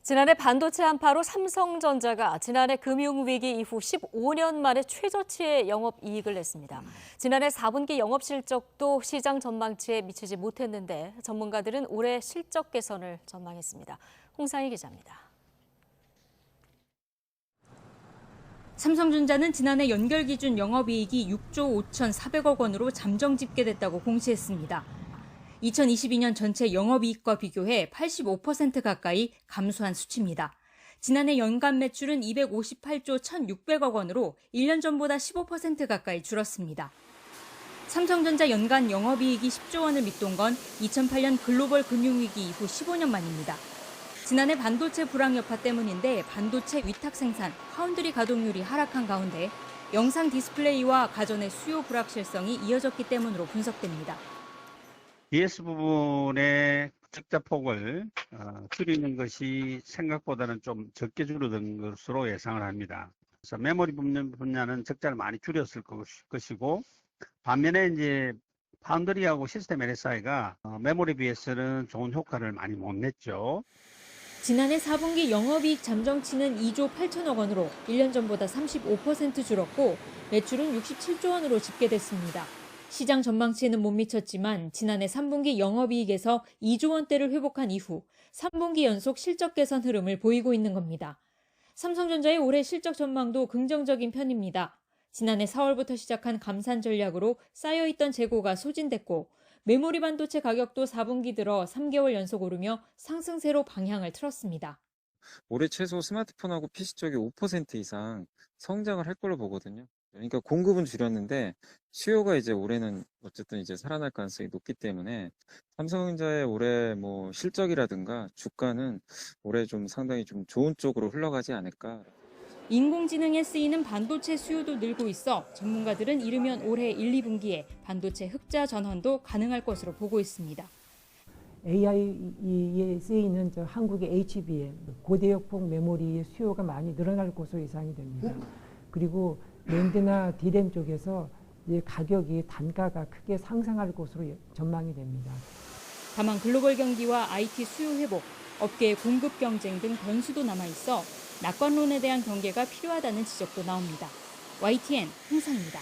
지난해 반도체 한파로 삼성전자가 지난해 금융위기 이후 15년 만에 최저치의 영업이익을 냈습니다. 지난해 4분기 영업실적도 시장 전망치에 미치지 못했는데 전문가들은 올해 실적 개선을 전망했습니다. 홍상희 기자입니다. 삼성전자는 지난해 연결 기준 영업이익이 6조 5,400억 원으로 잠정 집계됐다고 공시했습니다. 2022년 전체 영업이익과 비교해 85% 가까이 감소한 수치입니다. 지난해 연간 매출은 258조 1,600억 원으로 1년 전보다 15% 가까이 줄었습니다. 삼성전자 연간 영업이익이 10조 원을 밑돈 건 2008년 글로벌 금융위기 이후 15년 만입니다. 지난해 반도체 불황 여파 때문인데 반도체 위탁 생산, 파운드리 가동률이 하락한 가운데 영상 디스플레이와 가전의 수요 불확실성이 이어졌기 때문으로 분석됩니다. BS 부분의 적자 폭을 줄이는 것이 생각보다는 좀 적게 줄어든 것으로 예상을 합니다. 그래서 메모리 분야는 적자를 많이 줄였을 것이고, 반면에 이제 파운드리하고 시스템 LSI가 메모리 비해서는 좋은 효과를 많이 못 냈죠. 지난해 4분기 영업이익 잠정치는 2조 8천억 원으로 1년 전보다 35% 줄었고 매출은 67조 원으로 집계됐습니다. 시장 전망치에는 못 미쳤지만 지난해 3분기 영업이익에서 2조 원대를 회복한 이후 3분기 연속 실적 개선 흐름을 보이고 있는 겁니다. 삼성전자의 올해 실적 전망도 긍정적인 편입니다. 지난해 4월부터 시작한 감산 전략으로 쌓여있던 재고가 소진됐고 메모리 반도체 가격도 4분기 들어 3개월 연속 오르며 상승세로 방향을 틀었습니다. 올해 최소 스마트폰하고 PC 쪽이 5% 이상 성장을 할 걸로 보거든요. 그러니까 공급은 줄였는데 수요가 이제 올해는 어쨌든 이제 살아날 가능성이 높기 때문에 삼성전자의 올해 뭐 실적이라든가 주가는 올해 좀 상당히 좀 좋은 쪽으로 흘러가지 않을까. 인공지능에 쓰이는 반도체 수요도 늘고 있어 전문가들은 이르면 올해 1, 2분기에 반도체 흑자 전환도 가능할 것으로 보고 있습니다. AI에 쓰이는 한국의 HBM, 고대역폭 메모리의 수요가 많이 늘어날 것으로 예상이 됩니다. 그리고 낸드나 D램 쪽에서 이제 가격이 단가가 크게 상승할 것으로 전망이 됩니다. 다만 글로벌 경기와 IT 수요 회복, 업계의 공급 경쟁 등 변수도 남아있어 낙관론에 대한 경계가 필요하다는 지적도 나옵니다. YTN 홍상입니다.